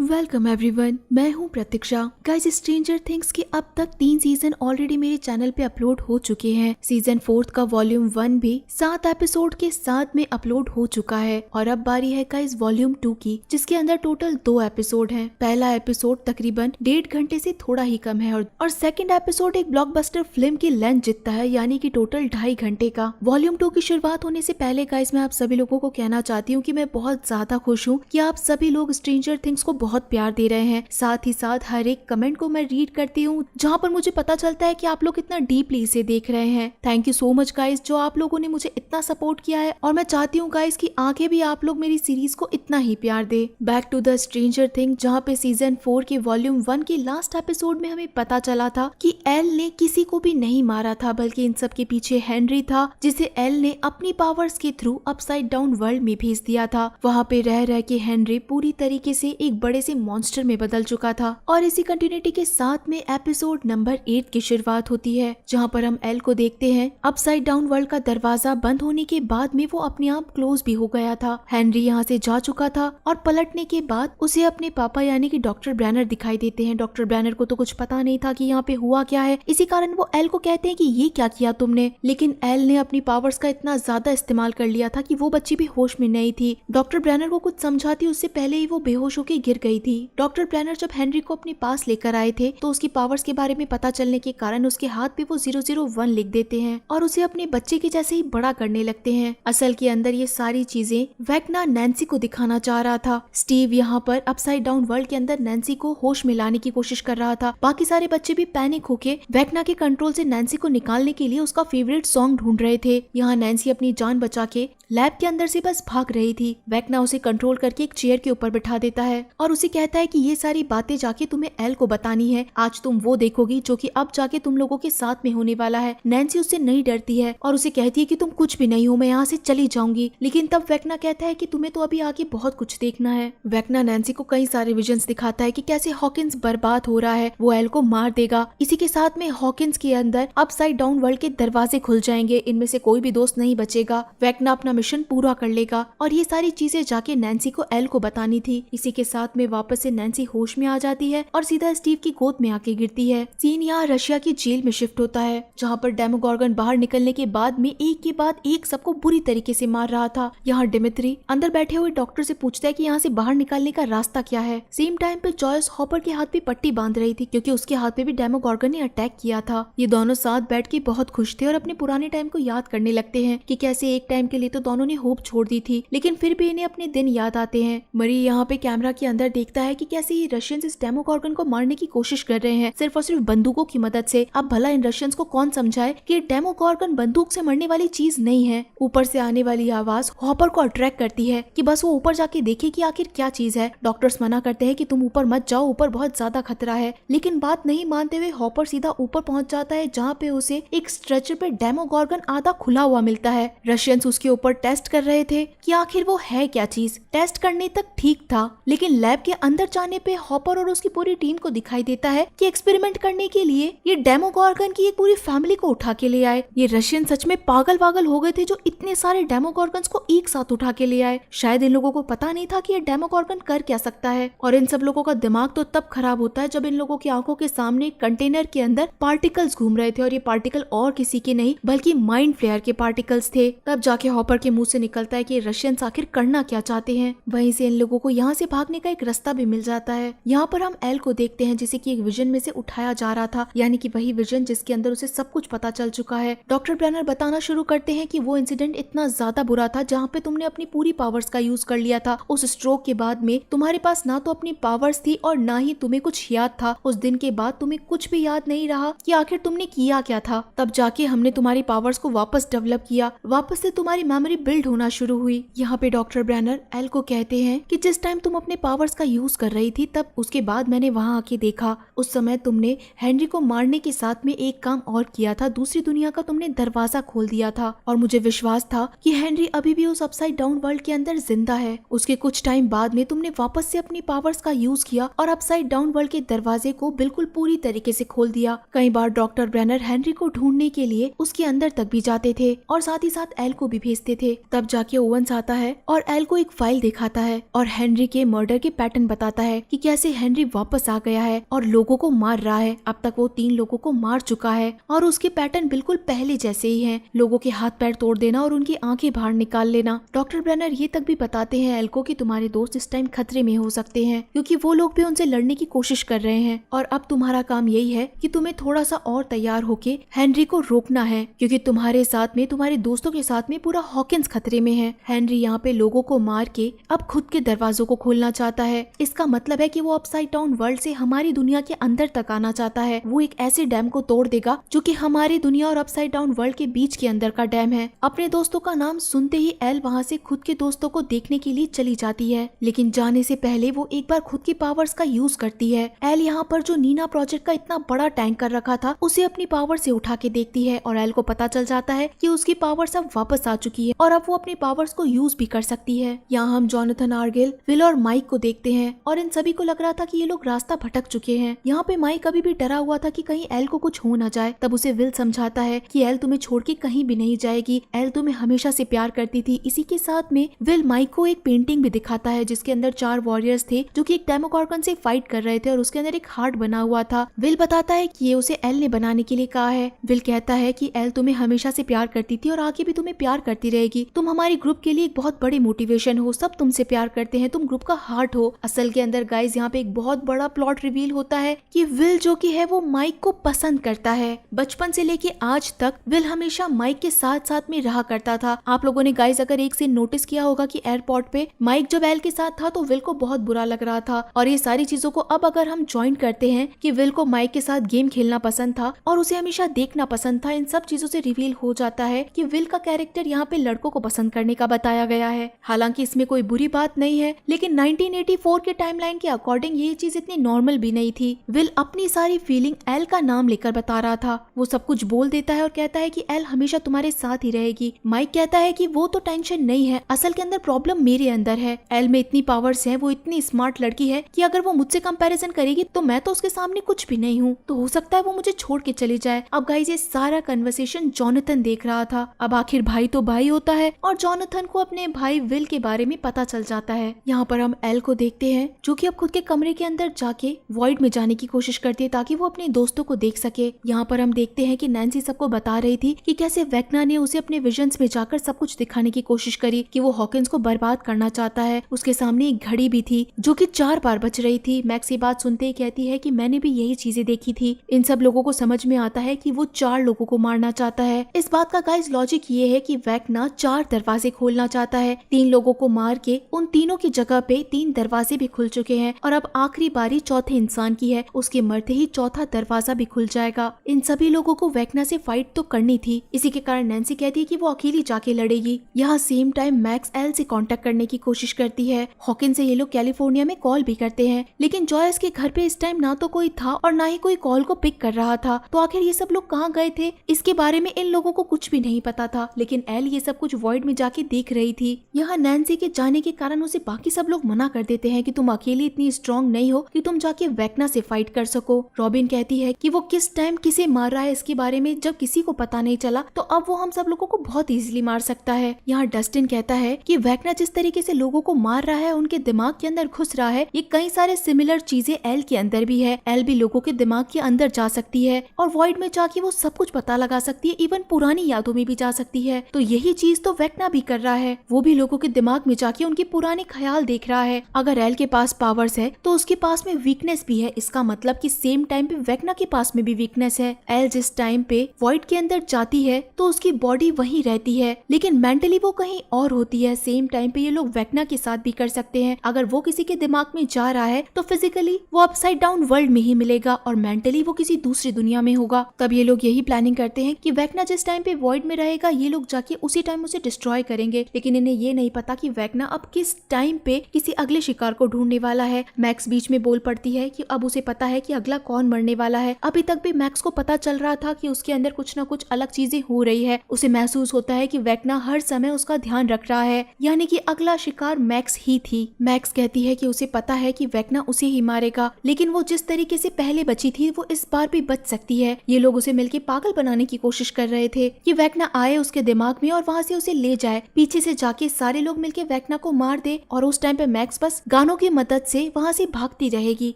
Welcome everyone, मैं हूं प्रतीक्षा। Guys, stranger things के अब तक 3 सीजन ऑलरेडी मेरे चैनल पे अपलोड हो चुके हैं। सीजन 4 का वॉल्यूम 1 भी 7 एपिसोड के साथ में अपलोड हो चुका है और अब बारी है गाइस वॉल्यूम 2 की, जिसके अंदर टोटल 2 एपिसोड हैं। पहला एपिसोड तकरीबन 1.5 घंटे से थोड़ा ही कम है और सेकंड एपिसोड एक ब्लॉकबस्टर फिल्म की लेंथ जितना है, यानी कि टोटल 2.5 घंटे का। वॉल्यूम 2 की शुरुआत होने से पहले गाइस मैं आप सभी लोगों को कहना चाहती हूँ कि मैं बहुत ज्यादा खुश हूँ कि आप सभी लोग स्ट्रेंजर थिंग्स को बहुत प्यार दे रहे हैं। साथ ही साथ हर एक कमेंट को मैं रीड करती हूँ, जहाँ पर मुझे पता चलता है कि आप लोग इतना डीपली इसे देख रहे हैं। Thank you so much guys, जो आप लोगों ने मुझे इतना सपोर्ट किया है और मैं चाहती हूँ गाइस कि आगे भी आप लोग मेरी सीरीज को इतना ही प्यार दे। Back to the stranger thing, जहाँ पे सीजन 4 के वॉल्यूम 1 के लास्ट एपिसोड में हमें पता चला था कि एल ने किसी को भी नहीं मारा था, बल्कि इन सब के पीछे हेनरी था, जिसे एल ने अपनी पावर्स के थ्रू अपसाइड डाउन वर्ल्ड में भेज दिया था। वहाँ पे रह रह के हेनरी पूरी तरीके से एक बड़े से मॉन्स्टर में बदल चुका था और इसी कंटिन्यूटी के साथ में एपिसोड नंबर 8 की शुरुआत होती है, जहाँ पर हम एल को देखते हैं अपसाइड डाउन वर्ल्ड का दरवाजा बंद होने के बाद में वो अपने आप क्लोज भी हो गया था। हेनरी यहाँ से जा चुका था और पलटने के बाद उसे अपने पापा यानी कि डॉक्टर ब्रैनर दिखाई देते हैं। डॉक्टर ब्रैनर को तो कुछ पता नहीं था कि यहाँ पे हुआ क्या है, इसी कारण वो एल को कहते हैं कि ये क्या किया तुमने, लेकिन एल ने अपनी पावर्स का इतना ज्यादा इस्तेमाल कर लिया था कि वो बच्ची भी होश में नहीं थी। डॉक्टर ब्रैनर को कुछ समझाती उससे पहले ही वो बेहोश होकर गिर गई थी। डॉक्टर ब्रैनर जब हेनरी को अपने पास लेकर आए थे तो उसकी पावर्स के बारे में पता चलने के कारण उसके हाथ पे वो 001 लिख देते हैं और उसे अपने बच्चे के जैसे ही बड़ा करने लगते हैं। असल के अंदर ये सारी चीजें वेक्ना नैन्सी को दिखाना चाह रहा था। स्टीव यहाँ पर अपसाइड डाउन वर्ल्ड के अंदर नैन्सी को होश में लाने की कोशिश कर रहा था। बाकी सारे बच्चे भी पैनिक होके वेक्ना के कंट्रोल से नैन्सी को निकालने के लिए उसका फेवरेट सॉन्ग ढूंढ रहे थे। यहाँ नैन्सी अपनी जान बचा के लैब के अंदर से बस भाग रही थी। वेक्ना उसे कंट्रोल करके एक चेयर के ऊपर बिठा देता है और उसे कहता है कि ये सारी बातें जाके तुम्हें एल को बतानी है। आज तुम वो देखोगी जो कि अब जाके तुम लोगों के साथ में होने वाला है। नैन्सी उससे नहीं डरती है और उसे कहती है कि तुम कुछ भी नहीं हो, मैं यहाँ से चली जाऊंगी। लेकिन तब वेक्ना कहता है कि तुम्हें तो अभी आगे बहुत कुछ देखना है। वेक्ना नैन्सी को कई सारे विजन्स दिखाता है कि कैसे हॉकिंस बर्बाद हो रहा है, वो एल को मार देगा। इसी के साथ में हॉकिंस के अंदर अपसाइड डाउन वर्ल्ड के दरवाजे खुल जाएंगे, इनमें से कोई भी दोस्त नहीं बचेगा। वेक्ना अपना मिशन पूरा कर लेगा और ये सारी चीजें जाके नैन्सी को एल को बतानी थी। इसी के साथ में वापस से नैन्सी होश में आ जाती है और सीधा स्टीव की गोद में आके गिरती है। सीन यहाँ रशिया की जेल में शिफ्ट होता है, जहाँ पर डेमोगॉर्गन बाहर निकलने के बाद में एक के बाद एक सबको बुरी तरीके से मार रहा था। यहाँ डिमित्री अंदर बैठे हुए डॉक्टर से पूछता है कि यहाँ से बाहर निकलने का रास्ता क्या है। सेम टाइम पे जॉयस हॉपर के हाथ पे पट्टी बांध रही थी, क्योंकि उसके हाथ पे भी डेमोगॉर्गन ने अटैक किया था। ये दोनों साथ बैठ के बहुत खुश थे और अपने पुराने टाइम को याद करने लगते हैं कि कैसे एक टाइम के लिए तो दोनों ने होप छोड़ दी थी, लेकिन फिर भी इन्हें अपने दिन याद आते हैं। मरी यहाँ पे कैमरा के अंदर देखता है कि कैसे ये रशियंस इस डेमोगॉर्गन को मारने की कोशिश कर रहे हैं, सिर्फ और सिर्फ बंदूकों की मदद से। अब भला इन रशियंस को कौन समझाए कि डेमोगॉर्गन बंदूक से मरने वाली चीज नहीं है। ऊपर से आने वाली आवाज हॉपर को अट्रैक्ट करती है कि बस वो ऊपर जाके देखे कि आखिर क्या चीज है। डॉक्टर्स मना करते हैं कि तुम ऊपर मत जाओ, ऊपर बहुत ज्यादा खतरा है, लेकिन बात नहीं मानते हुए हॉपर सीधा ऊपर पहुंच जाता है, जहाँ पे उसे एक स्ट्रेचर पे डेमोगॉर्गन आधा खुला हुआ मिलता है। रशियंस उसके ऊपर टेस्ट कर रहे थे कि आखिर वो है क्या चीज। टेस्ट करने तक ठीक था, लेकिन लैब के अंदर जाने पे हॉपर और उसकी पूरी टीम को दिखाई देता है कि एक्सपेरिमेंट करने के लिए ये डेमोगॉर्गन की एक पूरी फैमिली को उठा के ले आए। ये रशियन सच में पागल हो गए थे जो इतने सारे डेमोगॉर्गन्स को एक साथ उठा के ले आए। शायद इन लोगों को पता नहीं था कि ये डेमोगॉर्गन कर क्या सकता है, और इन सब लोगों का दिमाग तो तब खराब होता है जब इन लोगों की आंखों के सामने एक कंटेनर के अंदर पार्टिकल्स घूम रहे थे और ये पार्टिकल और किसी के नहीं बल्कि माइंड फ्लेयर के पार्टिकल्स थे। तब जाके हॉपर के मुंह से निकलता है कि रशियंस आखिर करना क्या चाहते हैं। वहीं से इन लोगों को यहाँ से भागने का एक रास्ता भी मिल जाता है। यहाँ पर हम एल को देखते हैं, जिसे कि एक विजन में से उठाया जा रहा था, यानी कि वही विजन जिसके अंदर उसे सब कुछ पता चल चुका है। डॉक्टर ब्रैनर बताना शुरू करते हैं कि वो इंसिडेंट इतना ज्यादा बुरा था जहाँ पे तुमने अपनी पूरी पावर्स का यूज कर लिया था। उस स्ट्रोक के बाद में तुम्हारे पास ना तो अपनी पावर्स थी और ना ही तुम्हें कुछ याद था। उस दिन के बाद तुम्हें कुछ भी याद नहीं रहा कि आखिर तुमने किया क्या था। तब जाके हमने तुम्हारी पावर्स को वापस डेवलप किया, वापस से तुम्हारी मेमोरी बिल्ड होना शुरू हुई। यहाँ पे डॉक्टर ब्रैनर एल को कहते हैं कि जिस टाइम तुम अपने पावर्स का यूज कर रही थी, तब उसके बाद मैंने वहाँ आके देखा, उस समय तुमने हेनरी को मारने के साथ में एक काम और किया था, दूसरी दुनिया का तुमने दरवाजा खोल दिया था और मुझे विश्वास था कि हेनरी अभी भी उस अपसाइड डाउन वर्ल्ड के अंदर जिंदा है। उसके कुछ टाइम बाद में तुमने वापस से अपनी पावर्स का यूज किया और अपसाइड डाउन वर्ल्ड के दरवाजे को बिल्कुल पूरी तरीके से खोल दिया। कई बार डॉक्टर ब्रैनर हेनरी को ढूंढने के लिए उसके अंदर तक भी जाते थे और साथ ही साथ एल को भी भेजते थे। तब जाके ओवंस आता है और एल को एक फाइल दिखाता है और हेनरी के मर्डर के पैटर्न बताता है कि कैसे हेनरी वापस आ गया है और लोगों को मार रहा है। अब तक वो 3 लोगों को मार चुका है और उसके पैटर्न बिल्कुल पहले जैसे ही हैं, लोगों के हाथ पैर तोड़ देना और उनकी आंखें बाहर निकाल लेना। डॉक्टर ब्रेनर ये तक भी बताते हैं एल को कि तुम्हारे दोस्त इस टाइम खतरे में हो सकते हैं क्योंकि वो लोग भी उनसे लड़ने की कोशिश कर रहे हैं और अब तुम्हारा काम यही है कि तुम्हें थोड़ा सा और तैयार होके हेनरी को रोकना है क्योंकि तुम्हारे साथ में, तुम्हारे दोस्तों के साथ में पूरा हॉकिंस खतरे में है। हेनरी यहाँ पे लोगों को मार के अब खुद के दरवाजों को खोलना चाहता है। इसका मतलब है कि वो अपसाइड डाउन वर्ल्ड से हमारी दुनिया के अंदर तक आना चाहता है। वो एक ऐसे डैम को तोड़ देगा जो कि हमारी दुनिया और अपसाइड डाउन वर्ल्ड के बीच के अंदर का डैम है। अपने दोस्तों का नाम सुनते ही एल वहाँ से खुद के दोस्तों को देखने के लिए चली जाती है, लेकिन जाने से पहले वो एक बार खुद की पावर्स का यूज करती है। एल यहाँ पर जो नीना प्रोजेक्ट का इतना बड़ा टैंकर रखा था उसे अपनी पावर से उठा के देखती है और एल को पता चल जाता है कि उसकी पावर्स अब वापस आ चुकी है और अब वो अपनी पावर्स को यूज भी कर सकती है। यहाँ हम जॉनथन आर्गिल, विल और माइक को देखते हैं और इन सभी को लग रहा था कि ये लोग रास्ता भटक चुके हैं। यहाँ पे माइक अभी भी डरा हुआ था कि कहीं एल को कुछ हो ना जाए। तब उसे विल समझाता है कि एल तुम्हें छोड़ के कहीं भी नहीं जाएगी, एल तुम्हें हमेशा से प्यार करती थी। इसी के साथ में विल माइक को एक पेंटिंग भी दिखाता है जिसके अंदर 4 वॉरियर्स थे जो कि एक डेमोगॉर्गन से फाइट कर रहे थे और उसके अंदर एक हार्ट बना हुआ था। विल बताता है कि ये उसे एल ने बनाने के लिए कहा है। विल कहता है कि एल तुम्हें हमेशा से प्यार करती थी और आगे भी तुम्हें प्यार करती रहेगी। तुम हमारे ग्रुप के लिए एक बहुत बड़ी मोटिवेशन हो, सब तुमसे प्यार करते हैं, तुम ग्रुप का हार्ट हो। असल के अंदर गाइस यहाँ पे एक बहुत बड़ा प्लॉट रिवील होता है कि विल जो कि है वो माइक को पसंद करता है। बचपन से लेके आज तक विल हमेशा माइक के साथ साथ में रहा करता था। आप लोगों ने गाइस अगर एक सीन नोटिस किया होगा कि एयरपोर्ट पे माइक जब एल के साथ था तो विल को बहुत बुरा लग रहा था और ये सारी चीजों को अब अगर हम ज्वाइन करते हैं कि विल को माइक के साथ गेम खेलना पसंद था और उसे हमेशा देखना पसंद था, इन सब चीजों से रिवील हो जाता है कि विल का कैरेक्टर यहाँ पे लड़कों को पसंद करने का बताया गया है। हालांकि इसमें कोई बुरी बात नहीं है, लेकिन 1984 के टाइमलाइन के अकॉर्डिंग ये चीज इतनी नॉर्मल भी नहीं थी। विल अपनी सारी फीलिंग एल का नाम लेकर बता रहा था। वो सब कुछ बोल देता है और कहता है कि एल हमेशा तुम्हारे साथ ही रहेगी। माइक कहता है कि वो तो टेंशन नहीं है, असल के अंदर प्रॉब्लम मेरे अंदर है। एल में इतनी पावर्स है, वो इतनी स्मार्ट लड़की है कि अगर वो मुझसे कंपैरिजन करेगी तो मैं तो उसके सामने कुछ भी नहीं हूँ, तो हो सकता है वो मुझे छोड़ के चली जाए। अब गाइस ये सारा कन्वर्सेशन जॉनथन देख रहा था। अब आखिर भाई तो भाई होता है और जॉनथन को अपने भाई विल के बारे में पता चल जाता है। यहाँ पर हम एल को देखते हैं जो कि अब खुद के कमरे के अंदर जाके वॉइड में जाने की कोशिश करती है ताकि वो अपने दोस्तों को देख सके। यहाँ पर हम देखते हैं कि नैन्सी सबको बता रही थी कि कैसे वेक्ना ने उसे अपने विजन्स में जाकर सब कुछ दिखाने की कोशिश करी कि वो हॉकिंस को बर्बाद करना चाहता है। उसके सामने एक घड़ी भी थी जो कि 4 बार बच रही थी। मैक्स ये बात सुनते ही कहती है कि मैंने भी यही चीजें देखी थी। इन सब लोगों को समझ में आता है कि वो 4 लोगों को मारना चाहता है। इस बात का गाइस लॉजिक ये है कि वेक्ना 4 दरवाजे खोलना चाहता है। 3 लोगों को मार के उन तीनों की जगह पे 3 दरवाजे भी खुल चुके हैं और अब आखिरी बारी चौथे इंसान की है। उसके मरते ही चौथा दरवाजा भी खुल जाएगा। इन सभी लोगों को वेक्ना से फाइट तो करनी थी, इसी के कारण नैन्सी कहती है कि वो अकेली जाके लड़ेगी। यहाँ सेम टाइम मैक्स एल से कांटेक्ट करने की कोशिश करती है। हॉकिंस से ये लोग कैलिफोर्निया में कॉल भी करते हैं, लेकिन जॉयस के घर पे इस टाइम ना तो कोई था और ना ही कोई कॉल को पिक कर रहा था। तो आखिर ये सब लोग कहाँ गए थे, इसके बारे में इन लोगों को कुछ भी नहीं पता था, लेकिन एल ये सब कुछ वॉइड में जाके देख रही थी। यहाँ नैन्सी के जाने के कारण उसे बाकी सब लोग मना कर देते हैं कि तुम अकेली इतनी स्ट्रॉन्ग नहीं हो कि तुम जाके वेक्ना से फाइट कर सको। रॉबिन कहती है कि वो किस टाइम किसे मार रहा है इसके बारे में जब किसी को पता नहीं चला, तो अब वो हम सब लोगों को बहुत इजीली मार सकता है। यहाँ डस्टिन कहता है कि वेक्ना जिस तरीके से लोगों को मार रहा है, उनके दिमाग के अंदर घुस रहा है, ये कई सारे सिमिलर चीजें एल के अंदर भी है। एल भी लोगों के दिमाग के अंदर जा सकती है और वॉइड में जाके वो सब कुछ पता लगा सकती है, इवन पुरानी यादों में भी जा सकती है। तो यही चीज तो वेक्ना भी कर रहा है, वो भी लोगों के दिमाग में जाके उनके पुराने ख्याल देख रहा है। अगर एल के पास पावर्स है तो उसके पास में वीकनेस भी है, इसका मतलब कि सेम टाइम पे वेक्ना के पास में भी वीकनेस है। एल जिस टाइम पे वॉइड के अंदर जाती है तो उसकी बॉडी वहीं रहती है, लेकिन मेंटली वो कहीं और होती है। सेम टाइम पे ये लोग वेक्ना के साथ भी कर सकते हैं। अगर वो किसी के दिमाग में जा रहा है तो फिजिकली वो अपसाइड डाउन वर्ल्ड में ही मिलेगा और मेंटली वो किसी दूसरी दुनिया में होगा। तब ये लोग यही प्लानिंग करते हैं कि वेक्ना जिस टाइम पे वॉइड में रहेगा ये लोग जाके उसी टाइम उसे डिस्ट्रॉय करेंगे, लेकिन इन्हें ये नहीं पता कि वेक्ना अब किस टाइम पे किसी अगले शिकार को ढूंढने वाला है। मैक्स बीच में बोल पड़ती है कि अब उसे पता है कि अगला कौन मरने वाला है। अभी तक भी मैक्स को पता चल रहा था कि उसके अंदर कुछ ना कुछ अलग चीजें हो रही है। उसे महसूस होता है कि वेक्ना हर समय उसका ध्यान रख रहा है, यानी कि अगला शिकार मैक्स ही थी। मैक्स कहती है कि उसे पता है कि वेक्ना उसे ही मारेगा, लेकिन वो जिस तरीके से पहले बची थी वो इस बार भी बच सकती है। ये लोग उसे मिलके पागल बनाने की कोशिश कर रहे थे कि वेक्ना आए उसके दिमाग में और वहाँ से उसे ले जाए, पीछे से जाके सारे लोग मिलके वेक्ना को मार दे और उस टाइम पे मैक्स बस गानों की मदद से वहाँ से भागती रहेगी।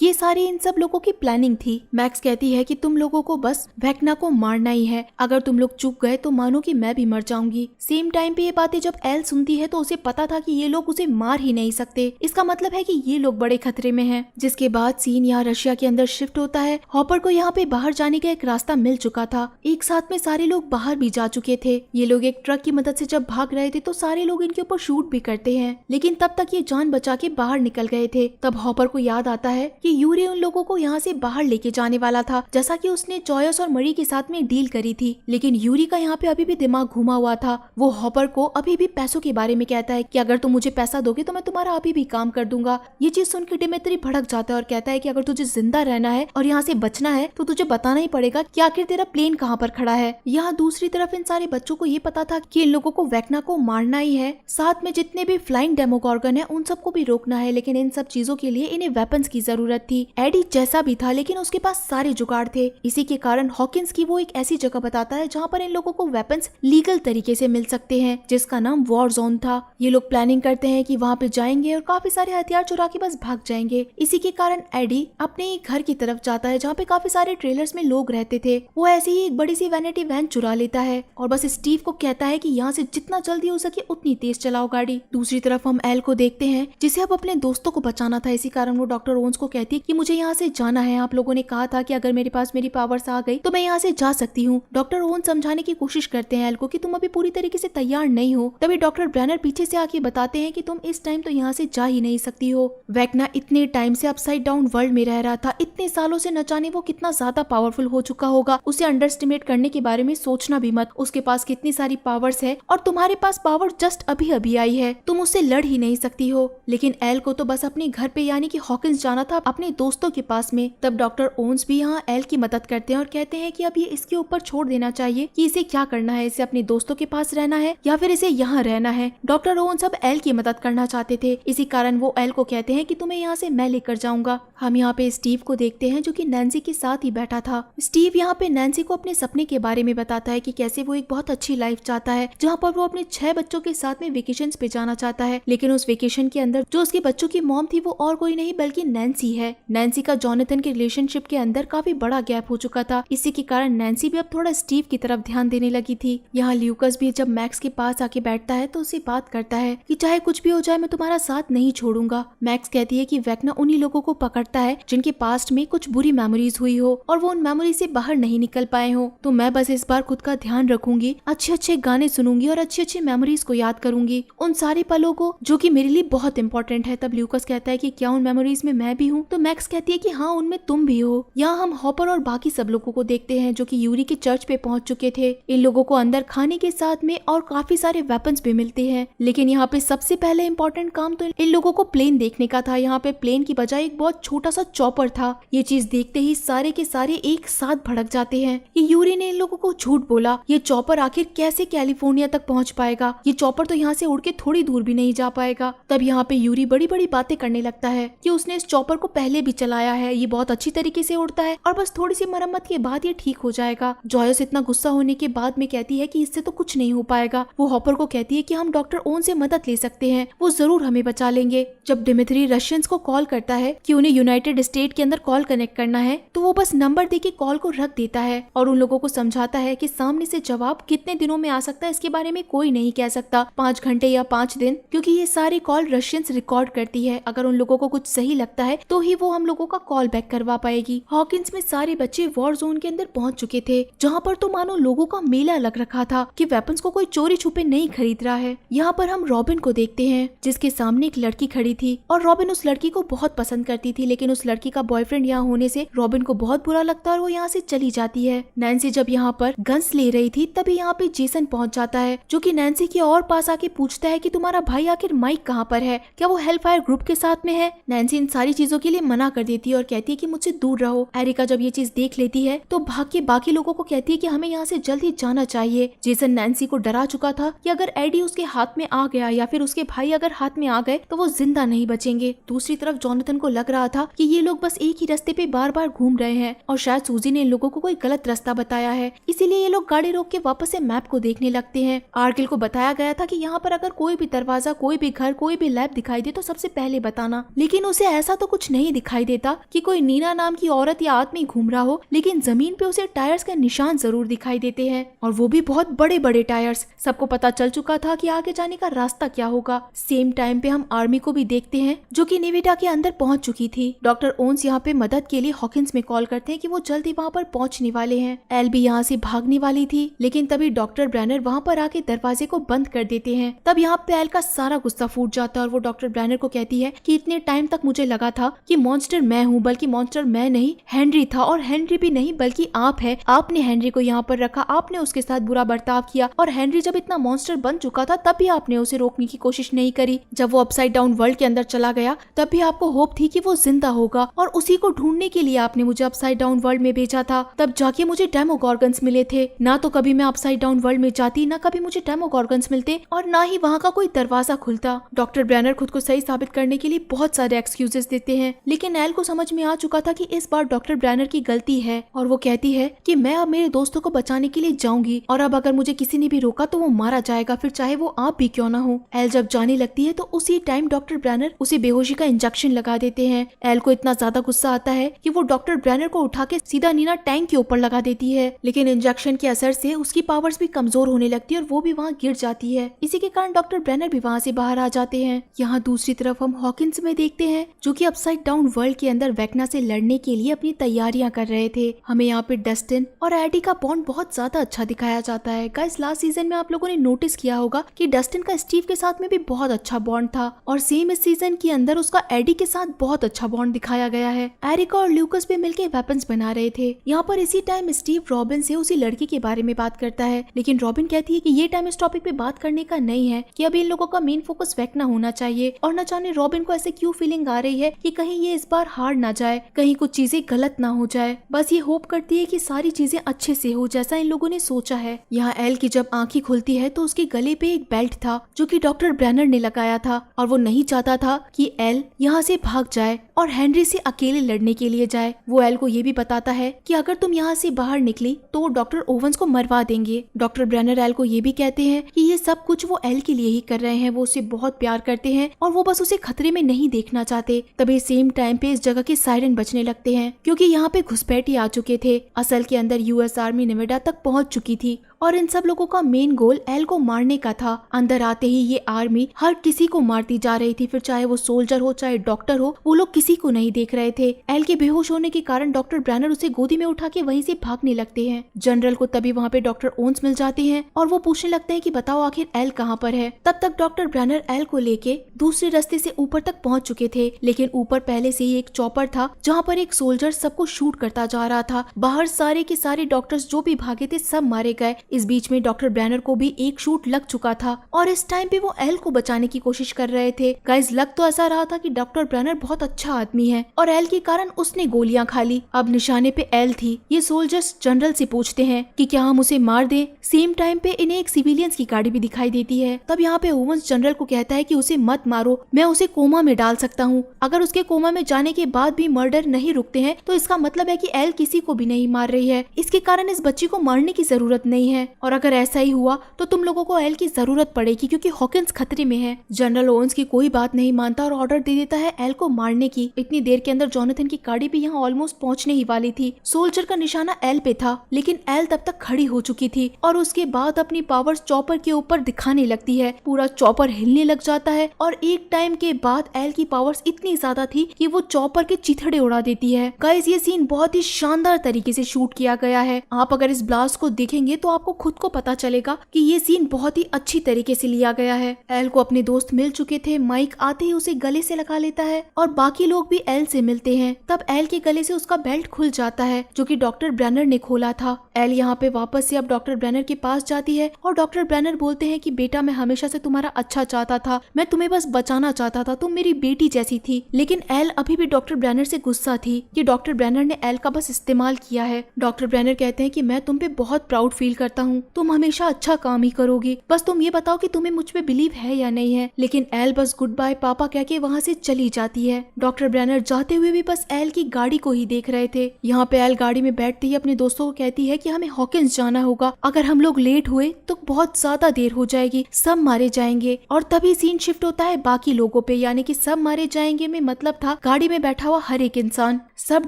ये सारी इन सब लोगों की प्लानिंग थी। मैक्स कहती है कि तुम लोगों को बस वेक्ना को मारना ही है, अगर तुम लोग चूक गए तो मानो कि मैं भी मर जाऊंगी। सेम टाइम पे ये बातें जब एल सुनती है तो उसे पता था कि ये लोग उसे मार ही नहीं सकते, इसका मतलब है कि ये लोग बड़े खतरे में हैं। जिसके बाद सीन यहाँ रशिया के अंदर शिफ्ट होता है। हॉपर को यहाँ पे बाहर जाने का एक रास्ता मिल चुका था। एक साथ में सारे लोग बाहर भी जा चुके थे। ये लोग एक ट्रक की मदद से जब भाग रहे थे तो सारे लोग इनके ऊपर शूट भी करते हैं, लेकिन तब तक ये जान बचा के बाहर निकल गए थे। तब हॉपर को याद आता है कि यूरी उन लोगों को यहाँ से बाहर लेके जाने वाला था, जैसा कि उसने जॉयस और मरी के साथ में डील करी थी। लेकिन यूरी का यहाँ पे अभी भी दिमाग घुमा हुआ था। वो हॉपर को अभी भी पैसों के बारे में कहता है कि अगर तुम मुझे पैसा दोगे तो मैं तुम्हारा अभी भी काम कर दूंगा। ये चीज सुन के डिमित्री भड़क जाता है और कहता है कि अगर तुझे जिंदा रहना है और यहाँ से बचना है तो तुझे बताना ही पड़ेगा कि आखिर तेरा प्लेन कहाँ पर खड़ा है। यहाँ दूसरी तरफ इन सारे बच्चों को ये पता था कि इन लोगों को वेक्ना को मारना ही है, साथ में जितने भी फ्लाइंग डेमोगॉर्गन है उन सबको भी रोकना है, लेकिन इन सब चीजों के लिए इन्हें वेपन्स की जरूरत थी। एडी जैसा भी था लेकिन उसके पास सारे जुगाड़ थे। इसी के कारण हॉकिंस की वो एक ऐसी जगह बताता है जहाँ पर इन लोगों को वेपन्स लीगल तरीके से मिल सकते हैं, जिसका नाम वॉर जोन था। ये लोग प्लानिंग करते हैं कि वहाँ पे जाएंगे और काफी सारे हथियार चुरा के बस भाग जाएंगे। इसी के कारण एडी अपने एक घर की तरफ जाता है जहाँ पे काफी सारे ट्रेलर्स में लोग रहते थे। वो ऐसे ही एक बड़ी सी वैनिटी वैन चुरा लेता है और बस स्टीव को कहता है कि यहाँ से जितना जल्दी हो सके उतनी तेज चलाओ गाड़ी। दूसरी तरफ हम एल को देखते हैं जिसे अब अपने दोस्तों को बचाना था। इसी कारण वो डॉक्टर ओन्स को कहती है कि मुझे यहाँ से जाना है, आप लोगों ने कहा था कि अगर मेरे पास मेरी पावर्स आ गई तो मैं यहाँ से जा सकती हूँ। डॉक्टर ओन्स समझाने की कोशिश करते हैं एल को कि तुम अभी पूरी तरीके से तैयार नहीं हो। तभी डॉक्टर ब्रैनर पीछे से आके बताते हैं कि तुम इस टाइम तो यहाँ से जा ही नहीं सकती हो। वेक्ना इतने टाइम से अपसाइड डाउन वर्ल्ड में रह रहा था, इतने सालों से न जाने वो कितना ज्यादा पावरफुल हो चुका होगा। उसे अंडरस्टिमेट करने के बारे में सोचना भी मत। उसके पास कितनी सारी पावर्स है और तुम्हारे पास पावर जस्ट अभी अभी आई है, तुम उससे लड़ ही नहीं सकती हो। लेकिन एल को तो बस अपने घर पे यानी कि हॉकिंस जाना था, अपने दोस्तों के पास में। तब डॉक्टर ओन्स भी यहाँ एल की मदद करते हैं और कहते हैं कि अब ये इसके ऊपर छोड़ देना चाहिए कि इसे क्या करना है, इसे अपने दोस्तों के पास रहना है या फिर इसे यहाँ रहना है। डॉक्टर ओन्स अब एल की मदद करना चाहते थे, इसी कारण वो एल को कहते हैं कि तुम्हें यहाँ से मैं लेकर जाऊंगा। हम यहाँ पे स्टीव को देखते हैं जो कि नैन्सी के साथ ही बैठा था। स्टीव यहाँ पे नैन्सी को अपने सपने के बारे में बताता है कि कैसे वो एक बहुत अच्छी लाइफ चाहता है जहाँ पर वो अपने 6 बच्चों के साथ में वेकेशंस पे जाना चाहता है। लेकिन उस वेकेशन के अंदर जो उसके बच्चों की मॉम थी वो और कोई नहीं बल्कि नैन्सी है। नैन्सी का जॉनथन के रिलेशनशिप के अंदर काफी बड़ा गैप हो चुका था, इसी के कारण नैन्सी भी अब थोड़ा स्टीव की तरफ ध्यान देने लगी थी। यहाँ ल्यूकस भी जब मैक्स के पास आके बैठता है तो उसे बात करता है कि चाहे कुछ भी हो जाए मैं तुम्हारा साथ नहीं छोड़ूंगा। मैक्स कहती है कि वेक्ना उन्हीं लोगों को पकड़ता है जिनके पास्ट में कुछ बुरी मेमोरीज हुई हो और वो उन मेमोरी से बाहर नहीं निकल पाए हो। तो मैं बस इस बार खुद का ध्यान रखूंगी, अच्छे अच्छे गाने सुनूंगी और अच्छी अच्छी मेमोरीज को याद करूंगी, उन सारे पलों को जो कि मेरे लिए बहुत इंपॉर्टेंट है। तब ल्यूकस कहता है कि क्या उन मेमोरीज में मैं भी हूँ? तो मैक्स कहती है कि हाँ उनमें तुम भी हो। यहाँ हम हॉपर और बाकी सब लोगों को देखते हैं जो कि यूरी के चर्च पे पहुंच चुके थे। इन लोगों को अंदर खाने के साथ में और काफी सारे वेपन्स भी मिलते हैं, लेकिन यहाँ पे सबसे पहले इम्पोर्टेंट काम तो इन लोगों को प्लेन देखने का था। यहाँ पे प्लेन की बजाय एक बहुत छोटा सा चॉपर था। ये चीज देखते ही सारे के सारे एक साथ भड़क जाते हैं कि यूरी ने इन लोगों को झूठ बोला। ये चॉपर आखिर कैसे कैलिफोर्निया तक पहुंच पाएगा? ये चॉपर तो यहाँ से उड़ के थोड़ी दूर भी नहीं जा पाएगा। तब यहाँ पे यूरी बड़ी बड़ी बातें करने लगता है कि उसने इस चॉपर को पहले भी चलाया है, ये बहुत अच्छी तरीके से उड़ता है और बस थोड़ी सी मरम्मत के बाद ये ठीक हो जाएगा। जॉयस इतना गुस्सा होने के बाद में कहती है कि इससे तो कुछ नहीं हो पाएगा। वो हॉपर को कहती है कि हम डॉक्टर ओन से मदद ले सकते हैं, वो जरूर हमें बचा लेंगे। जब डिमित्री रशियंस को कॉल करता है कि उन्हें यूनाइटेड स्टेट के अंदर कॉल कनेक्ट करना है तो वो बस नंबर देके कॉल को रख देता है और उन लोगों को समझाता है कि सामने से जवाब कितने दिनों में आ सकता है इसके बारे में कोई नहीं कह सकता, 5 घंटे या 5 दिन, क्योंकि ये सारी कॉल रशियंस रिकॉर्ड करती है। अगर उन लोगों को कुछ सही लगता है तो ही वो हम लोगों का कॉल बैक करवा पाएगी। हॉकिंस में सारे बच्चे वॉर जोन के अंदर पहुंच चुके थे जहाँ पर तो मानो लोगों का मेला लग रखा था कि वेपन्स को कोई चोरी छुपे नहीं खरीद रहा है। यहाँ पर हम रॉबिन को देखते हैं जिसके सामने एक लड़की खड़ी थी और रॉबिन उस लड़की को बहुत पसंद करती थी, लेकिन उस लड़की का बॉयफ्रेंड यहाँ होने से रॉबिन को बहुत बुरा लगता है और वो यहाँ से चली जाती है। नैन्सी जब यहाँ पर गन्स ले रही थी तभी यहाँ पे जेसन पहुँच जाता है जो कि नैन्सी के और पास आके पूछता है कि तुम्हारा भाई आखिर माइक कहाँ पर है, क्या वो हेलफायर ग्रुप के साथ में है? नैन्सी इन सारी चीजों के लिए मना कर देती है और कहती है कि मुझसे दूर रहो। एरिका जब ये चीज देख लेती है तो भाग के बाकी लोगों को कहती है कि हमें यहाँ से जल्द ही जाना चाहिए। जेसन नैन्सी को डरा चुका था कि अगर एडी उसके हाथ में आ गया या फिर उसके भाई अगर हाथ में आ गए तो वो जिंदा नहीं बचेंगे। दूसरी तरफ जॉनथन को लग रहा था कि ये लोग बस एक ही रास्ते पे बार बार घूम रहे हैं और शायद सूजी ने इन लोगों को कोई गलत रास्ता बताया है, इसीलिए ये लोग गाड़ी रोक के वापस से मैप को देखने लगते हैं। आर्किल को बताया गया था कि यहाँ पर अगर कोई भी दरवाजा, कोई भी घर, कोई भी लैब दिखाई दे तो सबसे सबसे पहले बताना। लेकिन उसे ऐसा तो कुछ नहीं दिखाई देता कि कोई नीना नाम की औरत या आदमी घूम रहा हो, लेकिन जमीन पे उसे टायर्स के निशान जरूर दिखाई देते हैं, और वो भी बहुत बड़े बड़े टायर्स। सबको पता चल चुका था कि आगे जाने का रास्ता क्या होगा। सेम टाइम पे हम आर्मी को भी देखते हैं जो कि नेवेडा के अंदर पहुंच चुकी थी। डॉक्टर ओन्स यहाँ पे मदद के लिए हॉकिंस में कॉल करते हैं कि वो जल्दी वहाँ पर पहुंचने वाले हैं। एल भी यहाँ से भागने वाली थी, लेकिन तभी डॉक्टर ब्रैनर वहाँ पर आके दरवाजे को बंद कर देते हैं। तब यहाँ पे एल का सारा गुस्सा फूट जाता है और वो डॉक्टर ब्रैनर को कहती है कि इतने टाइम तक मुझे लगा था कि मॉन्स्टर मैं हूँ, बल्कि मॉन्स्टर मैं नहीं हेनरी था, और हेनरी भी नहीं बल्कि आप है। आपने हेनरी को यहाँ पर रखा, आपने उसके साथ बुरा बर्ताव किया, और हेनरी जब इतना मॉन्स्टर बन चुका था तब भी आपने उसे रोकने की कोशिश नहीं करी। जब वो अपसाइड डाउन वर्ल्ड के अंदर चला गया तब भी आपको होप थी कि वो जिंदा होगा, और उसी को ढूंढने के लिए आपने मुझे अपसाइड डाउन वर्ल्ड में भेजा था। तब जाके मुझे डेमोगॉर्गन्स मिले थे। ना तो कभी मैं अपसाइड डाउन वर्ल्ड में जाती, ना कभी मुझे डेमोगॉर्गन्स मिलते, और ना ही वहाँ का कोई दरवाजा खुलता। डॉक्टर ब्रैनर खुद को सही साबित करने के लिए बहुत सारे एक्सक्यूजेस देते हैं, लेकिन एल को समझ में आ चुका था कि इस बार डॉक्टर ब्रैनर की गलती है, और वो कहती है कि मैं अब मेरे दोस्तों को बचाने के लिए जाऊंगी, और अब अगर मुझे किसी ने भी रोका तो वो मारा जाएगा, फिर चाहे वो आप भी क्यों ना हो। एल जब जाने लगती है तो उसी टाइम डॉक्टर ब्रैनर उसे बेहोशी का इंजेक्शन लगा देते हैं। एल को इतना ज्यादा गुस्सा आता है कि वो डॉक्टर ब्रैनर को उठा के सीधा नीना टैंक के ऊपर लगा देती है, लेकिन इंजेक्शन के असर से उसकी पावर्स भी कमजोर होने लगती है और वो भी वहाँ गिर जाती है। इसी के कारण डॉक्टर ब्रैनर भी वहाँ से बाहर आ जाते हैं। यहाँ दूसरी तरफ हम हॉकिंस में देखते हैं जो कि अपसाइड डाउन वर्ल्ड के अंदर वेक्ना से लड़ने के लिए अपनी तैयारियां कर रहे थे। हमें यहाँ पे डस्टिन और एडी का बॉन्ड बहुत ज्यादा अच्छा दिखाया जाता है। गाइस, लास्ट सीजन में आप लोगों ने नोटिस किया होगा कि डस्टिन का स्टीव के साथ में भी बहुत अच्छा बॉन्ड था, और सेम इस सीजन के अंदर उसका एडी के साथ बहुत अच्छा बॉन्ड दिखाया गया है। एरिका और ल्यूकस भी मिलकर वेपन्स बना रहे थे। यहाँ पर इसी टाइम स्टीव रॉबिन से उसी लड़की के बारे में बात करता है, लेकिन रॉबिन कहती है कि ये टाइम इस टॉपिक पे बात करने का नहीं है, कि अभी इन लोगों का मेन फोकस वेक्ना होना चाहिए। और न जाने रॉबिन को ऐसे क्यों फीलिंग आ रही है कि कहीं ये इस बार हार ना जाए, कहीं कुछ चीजें गलत ना हो जाए। बस ये होप करती है कि सारी चीजें अच्छे से हो जैसा इन लोगों ने सोचा है। यहाँ एल की जब आंखें खुलती है तो उसके गले पे एक बेल्ट था जो कि डॉक्टर ब्रैनर ने लगाया था, और वो नहीं चाहता था कि एल यहाँ से भाग जाए और हेनरी से अकेले लड़ने के लिए जाए। वो एल को ये भी बताता है कि अगर तुम यहाँ से बाहर निकली तो वो डॉक्टर ओवंस को मरवा देंगे। डॉक्टर ब्रैनर एल को ये भी कहते हैं कि ये सब कुछ वो एल के लिए ही कर रहे हैं, वो उसे बहुत प्यार करते हैं और वो बस उसे खतरे में नहीं देखना चाहते। तभी सेम टाइम पे इस जगह के सायरन बजने लगते हैं, क्योंकि यहाँ पे घुसपैठी आ चुके थे। असल के अंदर यूएस आर्मी नेवेडा तक पहुँच चुकी थी, और इन सब लोगों का मेन गोल एल को मारने का था। अंदर आते ही ये आर्मी हर किसी को मारती जा रही थी, फिर चाहे वो सोल्जर हो चाहे डॉक्टर हो, वो लोग किसी को नहीं देख रहे थे। एल के बेहोश होने के कारण डॉक्टर ब्रैनर उसे गोदी में उठा के वहीं से भागने लगते हैं। जनरल को तभी वहाँ पे डॉक्टर ओन्स मिल जाते हैं और वो पूछने लगते हैं कि बताओ आखिर एल कहाँ पर है। तब तक डॉक्टर ब्रैनर एल को लेके दूसरे रास्ते से ऊपर तक पहुँच चुके थे, लेकिन ऊपर पहले से ही एक चॉपर था जहाँ पर एक सोल्जर सबको शूट करता जा रहा था। बाहर सारे के सारे डॉक्टर्स जो भी भागे थे सब मारे गए। इस बीच में डॉक्टर ब्रैनर को भी एक शूट लग चुका था, और इस टाइम पे वो एल को बचाने की कोशिश कर रहे थे। गाइस, लग तो ऐसा रहा था कि डॉक्टर ब्रैनर बहुत अच्छा आदमी है और एल के कारण उसने गोलियां खा ली। अब निशाने पे एल थी। ये सोल्जर्स जनरल से पूछते हैं कि क्या हम उसे मार दें। सेम टाइम पे इन्हें एक सिविलियंस की गाड़ी भी दिखाई देती है। तब यहाँ पे ओवंस जनरल को कहता है कि उसे मत मारो, मैं उसे कोमा में डाल सकता हूँ। अगर उसके कोमा में जाने के बाद भी मर्डर नहीं रुकते हैं तो इसका मतलब है कि एल किसी को भी नहीं मार रही है। इसके कारण इस बच्ची को मारने की जरूरत नहीं है, और अगर ऐसा ही हुआ तो तुम लोगों को एल की जरूरत पड़ेगी, क्योंकि हॉकिंस खतरे में है। जनरल ओवेंस की कोई बात नहीं मानता और ऑर्डर दे देता है एल को मारने की। इतनी देर के अंदर जोनाथन की गाड़ी भी यहाँ ऑलमोस्ट पहुंचने ही वाली थी। सोल्जर का निशाना एल पे था, लेकिन एल तब तक खड़ी हो चुकी थी और उसके बाद अपनी पावर्स चॉपर के ऊपर दिखाने लगती है। पूरा चॉपर हिलने लग जाता है और एक टाइम के बाद एल की पावर्स इतनी ज्यादा थी कि वो चॉपर के चिथड़े उड़ा देती है। गाइस, ये सीन बहुत ही शानदार तरीके से शूट किया गया है। आप अगर इस ब्लास्ट को देखेंगे तो आपको खुद को पता चलेगा कि ये सीन बहुत ही अच्छी तरीके से लिया गया है। एल को अपने दोस्त मिल चुके थे। माइक आते ही उसे गले से लगा लेता है और बाकी लोग भी एल से मिलते हैं। तब एल के गले से उसका बेल्ट खुल जाता है जो कि डॉक्टर ब्रैनर ने खोला था। एल यहाँ पे वापस से अब डॉक्टर ब्रैनर के पास जाती है और डॉक्टर ब्रैनर बोलते हैं कि बेटा, मैं हमेशा से तुम्हारा अच्छा चाहता था, मैं तुम्हें बस बचाना चाहता था, तुम मेरी बेटी जैसी थी। लेकिन एल अभी भी डॉक्टर ब्रैनर से गुस्सा थी कि डॉक्टर ब्रैनर ने एल का बस इस्तेमाल किया है। डॉक्टर ब्रैनर कहते हैं कि मैं तुम पे बहुत प्राउड फील करता चाहता हूँ, तुम हमेशा अच्छा काम ही करोगी, बस तुम ये बताओ कि तुम्हें मुझ पे बिलीव है या नहीं है। लेकिन एल बस गुड बाय पापा कह के वहाँ से चली जाती है। डॉक्टर ब्रेनर जाते हुए भी बस एल की गाड़ी को ही देख रहे थे। यहाँ पे एल गाड़ी में बैठते ही अपने दोस्तों को कहती है कि हमें हॉकिंस जाना होगा, अगर हम लोग लेट हुए तो बहुत ज्यादा देर हो जाएगी, सब मारे जाएंगे। और तभी सीन शिफ्ट होता है बाकी लोगों पे, यानी कि सब मारे जाएंगे में मतलब था गाड़ी में बैठा हुआ हर एक इंसान। सब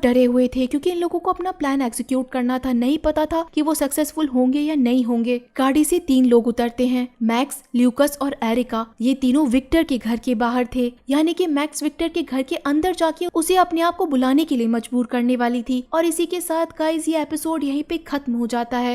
डरे हुए थे क्योंकि इन लोगों को अपना प्लान एग्जीक्यूट करना था, नहीं पता था कि वो सक्सेसफुल होंगे या नहीं होंगे। गाड़ी से 3 लोग उतरते हैं, मैक्स, ल्यूकस और एरिका। ये तीनों विक्टर के घर के बाहर थे, यानी कि मैक्स विक्टर के घर के अंदर जाके उसे अपने आप को बुलाने के लिए मजबूर करने वाली थी। और इसी के साथ गाइस ये एपिसोड यहीं पे खत्म हो जाता है।